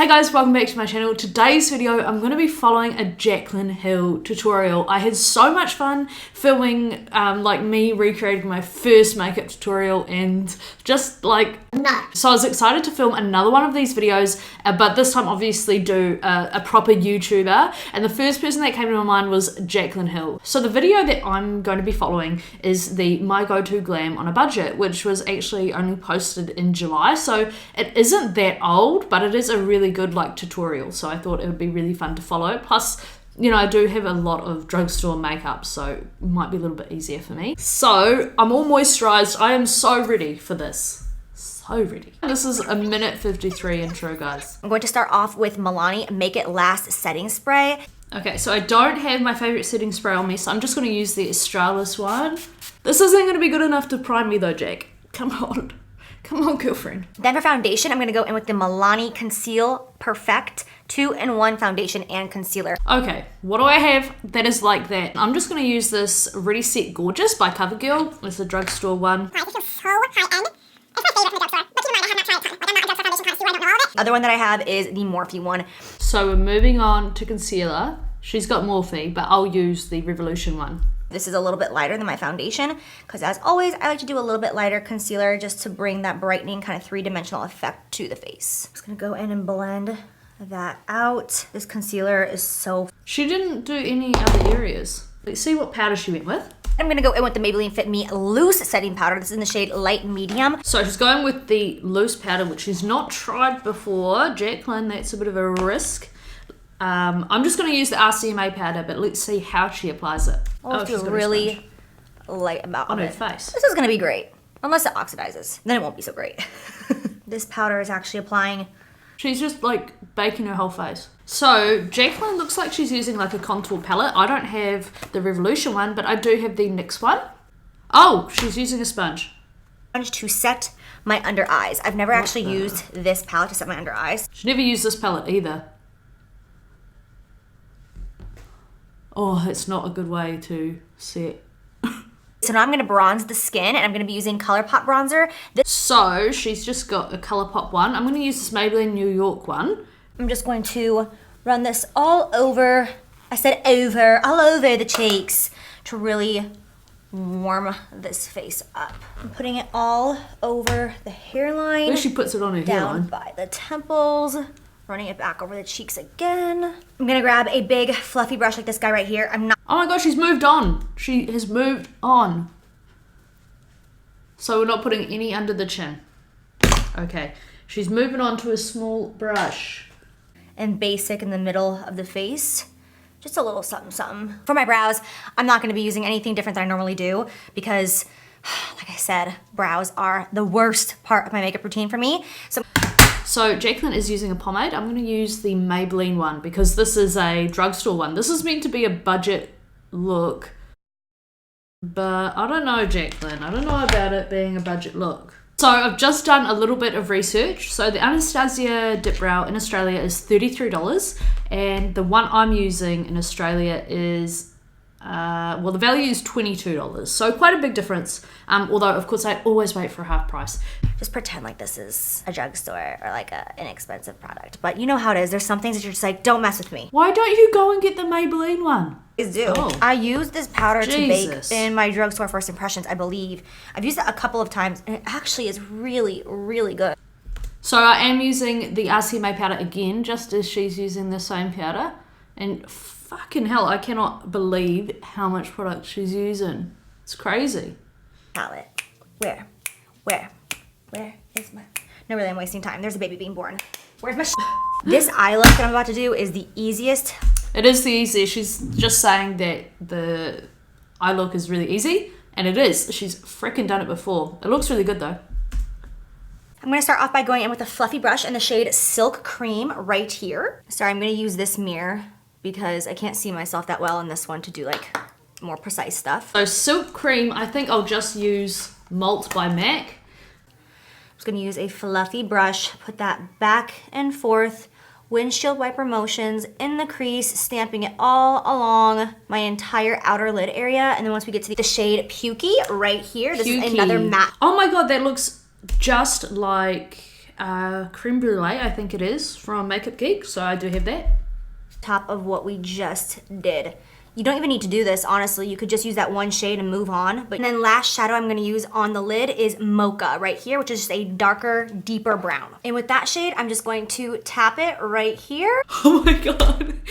Hey guys, welcome back to my channel. Today's video, I'm going to be following a Jaclyn Hill tutorial. I had so much fun filming me recreating my first makeup tutorial and just so I was excited to film another one of these videos, but this time obviously do a proper YouTuber, and the first person that came to my mind was Jaclyn Hill. So the video that I'm going to be following is the My Go-To Glam on a Budget, which was actually only posted in July, so it isn't that old, but it is a really good tutorial, so I thought it would be really fun to follow. Plus, you know, I do have a lot of drugstore makeup, so it might be a little bit easier for me. So I'm all moisturized. I am so ready for this. So ready. This is a minute 53 intro, guys. I'm going to start off with Milani Make It Last setting spray. Okay, so I don't have my favorite setting spray on me, so I'm just going to use the Australis one. This isn't going to be good enough to prime me though, Jack. Come on. Come on, girlfriend. Then for foundation, I'm going to go in with the Milani Conceal Perfect 2-in-1 foundation and concealer. Okay, what do I have that is like that? I'm just going to use this Ready Set Gorgeous by CoverGirl. It's a drugstore one. This is so high-end. It's my favorite from the drugstore. But keep in mind, I have not tried a ton. I'm not a drugstore foundation connoisseur, I don't know all of it. Other one that I have is the Morphe one. So we're moving on to concealer. She's got Morphe, but I'll use the Revolution one. This is a little bit lighter than my foundation because, as always, I like to do a little bit lighter concealer just to bring that brightening kind of three-dimensional effect to the face. Just gonna go in and blend that out. This concealer is so... She didn't do any other areas. Let's see what powder she went with. I'm gonna go in with the Maybelline Fit Me Loose Setting Powder. This is in the shade Light Medium. So she's going with the loose powder, which she's not tried before. Jaclyn, that's a bit of a risk. I'm just going to use the RCMA powder, but let's see how she applies it. Oh, she's really light about on it. her face. This is going to be great, unless it oxidizes. Then it won't be so great. This powder is actually applying. She's just baking her whole face. So Jaclyn looks like she's using a contour palette. I don't have the Revolution one, but I do have the NYX one. Oh, she's using a sponge. Sponge to set my under eyes. I've never actually used this palette to set my under eyes. She never used this palette either. Oh, it's not a good way to set. So now I'm going to bronze the skin, and I'm going to be using ColourPop bronzer. So she's just got a ColourPop one. I'm going to use this Maybelline New York one. I'm just going to run this all over, all over the cheeks to really warm this face up. I'm putting it all over the hairline. Where she puts it on her hairline. Down by the temples. Running it back over the cheeks again. I'm gonna grab a big fluffy brush like this guy right here. Oh my gosh, she's moved on. She has moved on. So we're not putting any under the chin. Okay, she's moving on to a small brush. And basic in the middle of the face. Just a little something, something. For my brows, I'm not gonna be using anything different than I normally do because, like I said, brows are the worst part of my makeup routine for me. So Jaclyn is using a pomade. I'm going to use the Maybelline one because this is a drugstore one. This is meant to be a budget look, but I don't know, Jaclyn. I don't know about it being a budget look. So I've just done a little bit of research. So the Anastasia Dip Brow in Australia is $33, and the one I'm using in Australia is the value is $22, so quite a big difference, although of course I always wait for half price. Just pretend like this is a drugstore or an inexpensive product, but you know how it is. There's some things that you're just don't mess with me. Why don't you go and get the Maybelline one? Oh. I use this powder to bake in my drugstore first impressions, I believe. I've used it a couple of times and it actually is really, really good. So I am using the RCMA powder again, just as she's using the same powder, and fucking hell, I cannot believe how much product she's using. It's crazy. Palette. Where is my... No, really, I'm wasting time. There's a baby being born. Where's my This eye look that I'm about to do is the easiest. It is the easiest. She's just saying that the eye look is really easy, and it is. She's freaking done it before. It looks really good though. I'm going to start off by going in with a fluffy brush in the shade Silk Cream right here. Sorry, I'm going to use this mirror because I can't see myself that well in this one to do more precise stuff. So Silk Cream, I think I'll just use Malt by MAC. I'm just gonna use a fluffy brush, put that back and forth, windshield wiper motions in the crease, stamping it all along my entire outer lid area. And then once we get to the shade Pukey right here, this is another matte. Oh my God, that looks just like creme brulee, I think it is, from Makeup Geek. So I do have that. Top of what we just did. You don't even need to do this, honestly. You could just use that one shade and move on. And then last shadow I'm gonna use on the lid is Mocha right here, which is just a darker, deeper brown. And with that shade, I'm just going to tap it right here. Oh my god.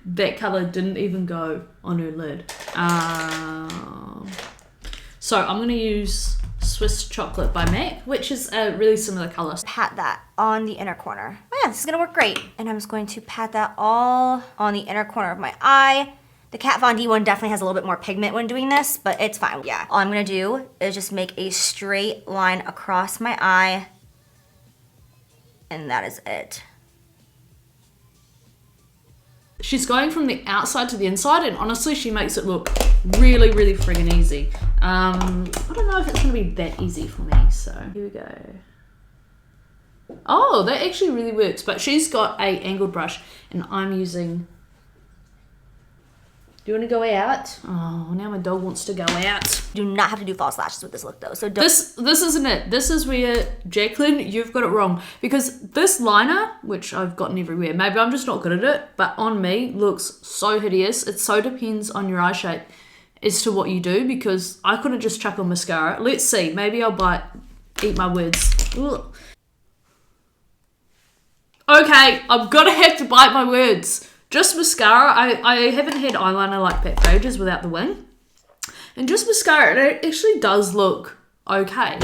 That color didn't even go on her lid. So I'm gonna use Swiss Chocolate by MAC, which is a really similar color. Pat that on the inner corner. Oh yeah, this is gonna work great. And I'm just going to pat that all on the inner corner of my eye. The Kat Von D one definitely has a little bit more pigment when doing this, but it's fine. Yeah, all I'm gonna do is just make a straight line across my eye, and that is it. She's going from the outside to the inside, and honestly, she makes it look really, really friggin' easy. I don't know if it's gonna be that easy for me, so here we go. Oh, that actually really works, but she's got a angled brush, and I'm using... Do you want to go out? Oh, now my dog wants to go out. Do not have to do false lashes with this look though, so don't. This isn't it. This is where, Jaclyn, you've got it wrong. Because this liner, which I've gotten everywhere, maybe I'm just not good at it, but on me looks so hideous. It so depends on your eye shape as to what you do, because I couldn't just chuck on mascara. Let's see, maybe I'll eat my words. Ugh. Okay, I'm gonna have to bite my words. Just mascara. I haven't had eyeliner like that for ages without the wing. And just mascara, it actually does look okay.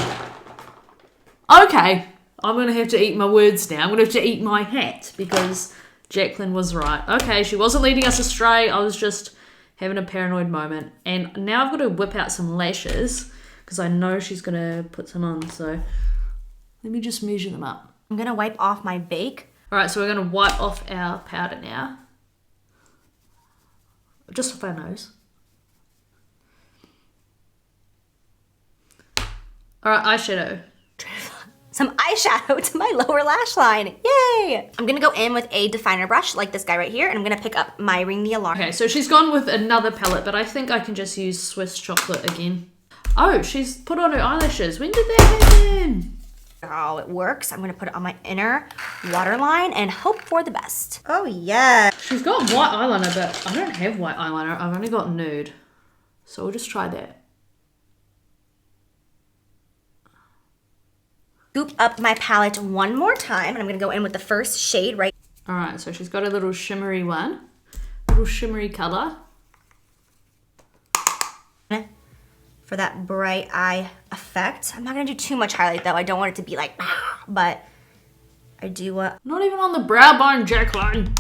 Okay, I'm going to have to eat my words now. I'm going to have to eat my hat because Jaclyn was right. Okay, she wasn't leading us astray. I was just having a paranoid moment. And now I've got to whip out some lashes because I know she's going to put some on. So let me just measure them up. I'm going to wipe off my bake. All right, so we're going to wipe off our powder now. Just off our nose. Alright, eyeshadow. Some eyeshadow to my lower lash line. Yay! I'm gonna go in with a definer brush like this guy right here, and I'm gonna pick up my Ring the Alarm. Okay, so she's gone with another palette, but I think I can just use Swiss Chocolate again. Oh, she's put on her eyelashes. When did that happen? Oh, it works. I'm gonna put it on my inner waterline and hope for the best. Oh yeah. She's got white eyeliner, but I don't have white eyeliner. I've only got nude. So we'll just try that. Scoop up my palette one more time, and I'm gonna go in with the first shade right. All right, so she's got a little shimmery one. Little shimmery color. For that bright eye effect. I'm not gonna do too much highlight though. I don't want it to be like, but I do not even on the brow bone, Jaclyn. I'm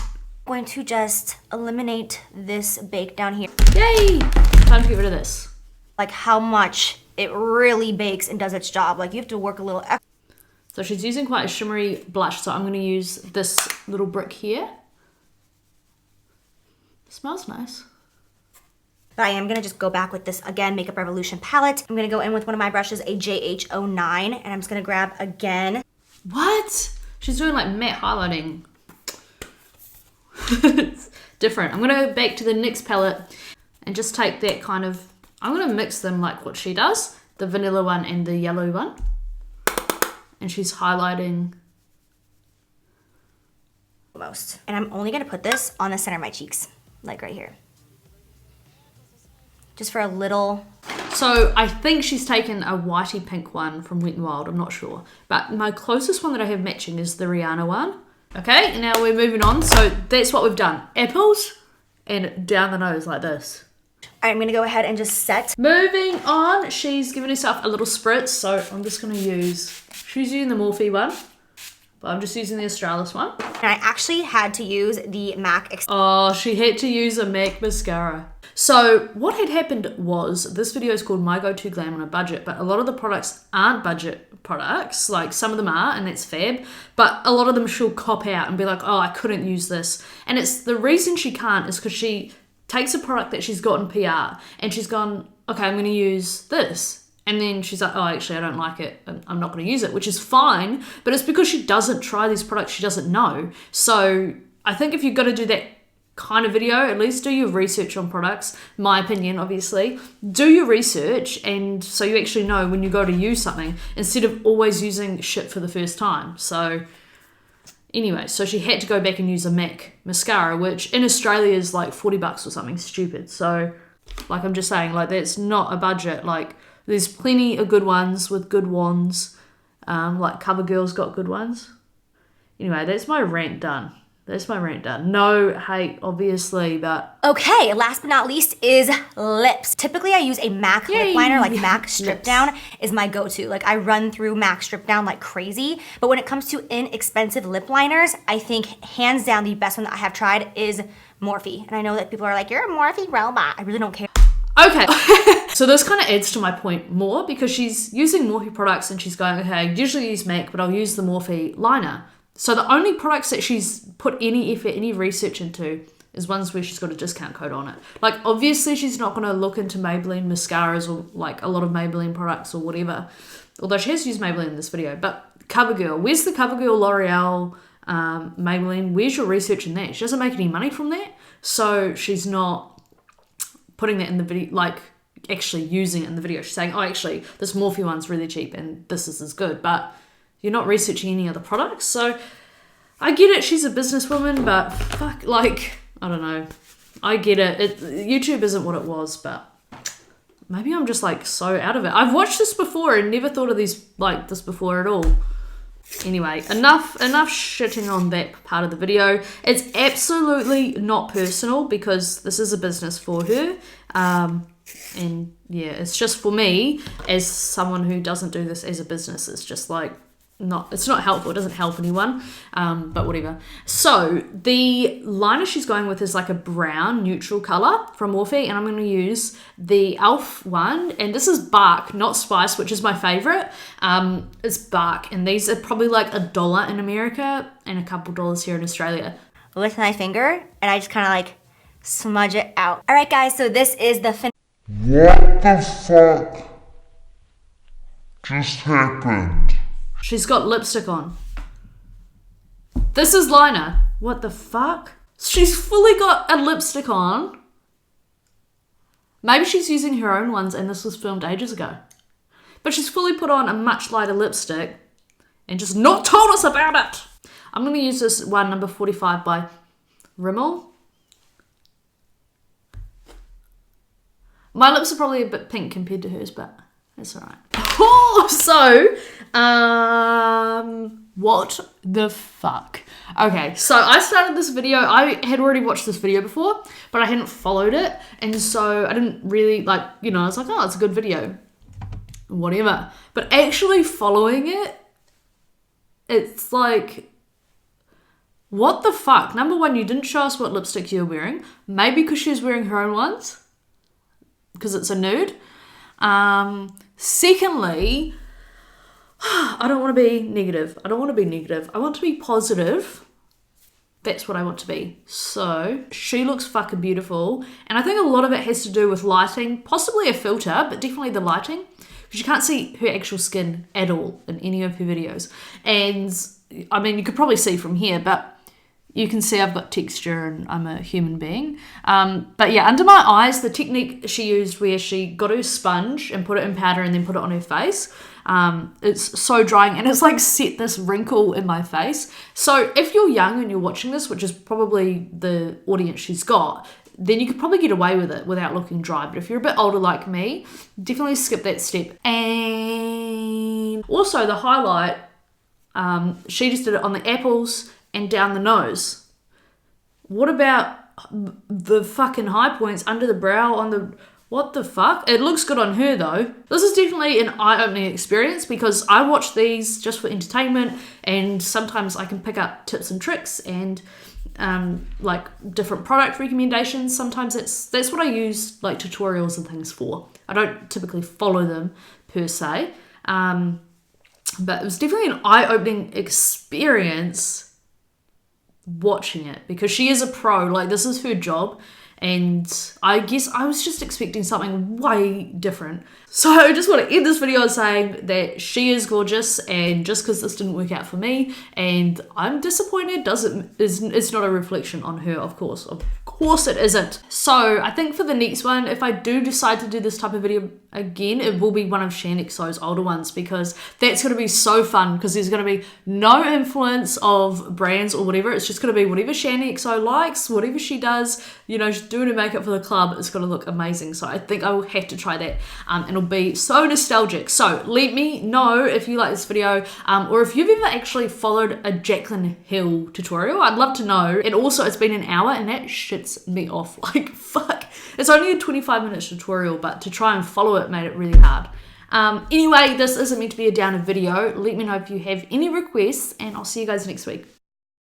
going to just eliminate this bake down here. Yay! Time to get rid of this. Like how much it really bakes and does its job. Like you have to work a little extra. So she's using quite a shimmery blush, so I'm gonna use this little brick here. Smells nice. But I am gonna just go back with this, again, Makeup Revolution palette. I'm gonna go in with one of my brushes, a JH09, and I'm just gonna grab again. What? She's doing like matte highlighting. It's different. I'm gonna go back to the NYX palette and just take that kind of, I'm gonna mix them like what she does, the vanilla one and the yellow one. And she's highlighting. Most. And I'm only gonna put this on the center of my cheeks, like right here. Just for a little. So I think she's taken a whitey pink one from Wet n Wild, I'm not sure. But my closest one that I have matching is the Rihanna one. Okay, and now we're moving on. So that's what we've done. Apples and down the nose like this. All right, I'm gonna go ahead and just set. Moving on, she's given herself a little spritz. So I'm just gonna use, she's using the Morphe one. But I'm just using the Australis one. And I actually had to use the MAC. Oh, she had to use a MAC mascara. So what had happened was, this video is called My Go-To Glam on a Budget, but a lot of the products aren't budget products. Like some of them are, and that's fab, but a lot of them she'll cop out and be like, oh, I couldn't use this. And it's the reason she can't is because she takes a product that she's got in PR and she's gone, okay, I'm going to use this. And then she's like, oh, actually, I don't like it. I'm not going to use it, which is fine. But it's because she doesn't try these products she doesn't know. So I think if you've got to do that kind of video, at least do your research on products. My opinion, obviously. Do your research, and so you actually know when you go to use something, instead of always using shit for the first time. So anyway, so she had to go back and use a MAC mascara, which in Australia is like $40 or something stupid. So like I'm just saying, like that's not a budget. Like there's plenty of good ones with good wands. Like CoverGirl's got good ones. Anyway, that's my rant done. No hate, obviously, but... Okay, last but not least is lips. Typically, I use a MAC lip liner, like MAC Strip Down is my go-to. Like, I run through MAC Strip Down like crazy. But when it comes to inexpensive lip liners, I think hands down the best one that I have tried is Morphe. And I know that people are like, you're a Morphe robot. I really don't care. Okay, so this kind of adds to my point more because she's using Morphe products and she's going, okay, I usually use MAC, but I'll use the Morphe liner. So the only products that she's put any effort, any research into is ones where she's got a discount code on it. Like, obviously she's not going to look into Maybelline mascaras or like a lot of Maybelline products or whatever. Although she has used Maybelline in this video. But CoverGirl, where's the CoverGirl, L'Oreal, Maybelline? Where's your research in that? She doesn't make any money from that. So she's not putting that in the video, like actually using it in the video. She's saying, oh, actually, this Morphe one's really cheap and this is as good. But you're not researching any other products. So I get it, she's a businesswoman, but fuck, like, I don't know. I get it. YouTube isn't what it was, but maybe I'm just like so out of it. I've watched this before and never thought of these like this before at all. Anyway, enough shitting on that part of the video. It's absolutely not personal because this is a business for her. And yeah, it's just for me as someone who doesn't do this as a business. It's just like, it's not helpful. It doesn't help anyone, but whatever. So the liner she's going with is like a brown neutral color from Morphe, and I'm going to use the e.l.f. one, and this is Bark, not Spice, which is my favorite. It's Bark, and these are probably like $1 in America and a couple dollars here in Australia. With my finger, and I just kind of like smudge it out. All right, guys, so this is the What the fuck just happened? She's got lipstick on. This is liner. What the fuck? She's fully got a lipstick on. Maybe she's using her own ones and this was filmed ages ago. But she's fully put on a much lighter lipstick and just not told us about it. I'm going to use this one, number 45 by Rimmel. My lips are probably a bit pink compared to hers, but that's alright. Oh, so, what the fuck? Okay, so I started this video, I had already watched this video before, but I hadn't followed it, and so I didn't really, like, you know, I was like, oh, it's a good video, whatever. But actually following it, it's like, what the fuck? Number one, you didn't show us what lipstick you were wearing, maybe because she was wearing her own ones, because it's a nude. Secondly, I don't want to be negative. I want to be positive. That's what I want to be. So she looks fucking beautiful. And I think a lot of it has to do with lighting, possibly a filter, but definitely the lighting. Because you can't see her actual skin at all in any of her videos. And I mean, you could probably see from here, but you can see I've got texture and I'm a human being. But yeah, under my eyes, the technique she used where she got her sponge and put it in powder and then put it on her face, it's so drying and it's like set this wrinkle in my face. So if you're young and you're watching this, which is probably the audience she's got, then you could probably get away with it without looking dry. But if you're a bit older like me, definitely skip that step. And also the highlight, she just did it on the apples and down the nose. What about the fucking high points under the brow on the... What the fuck? It looks good on her though. This is definitely an eye-opening experience because I watch these just for entertainment and sometimes I can pick up tips and tricks and like different product recommendations. Sometimes that's what I use like tutorials and things for. I don't typically follow them per se. But it was definitely an eye-opening experience watching it because she is a pro. Like, this is her job and I guess I was just expecting something way different. So I just want to end this video saying that she is gorgeous, and just because this didn't work out for me and I'm disappointed it's not a reflection on her, of course it isn't. So I think for the next one, if I do decide to do this type of video again, it will be one of ShanXO's older ones, because that's going to be so fun, because there's going to be no influence of brands or whatever. It's just going to be whatever ShanXO likes, whatever she does, you know, she's doing her makeup for the club, it's going to look amazing. So I think I will have to try that, and it'll be so nostalgic. So let me know if you like this video, or if you've ever actually followed a Jaclyn Hill tutorial. I'd love to know. And also, it's been an hour and that shits me off, like fuck. It's only a 25-minute tutorial, but to try and follow it made it really hard. Anyway, this isn't meant to be a downer video. Let me know if you have any requests, and I'll see you guys next week.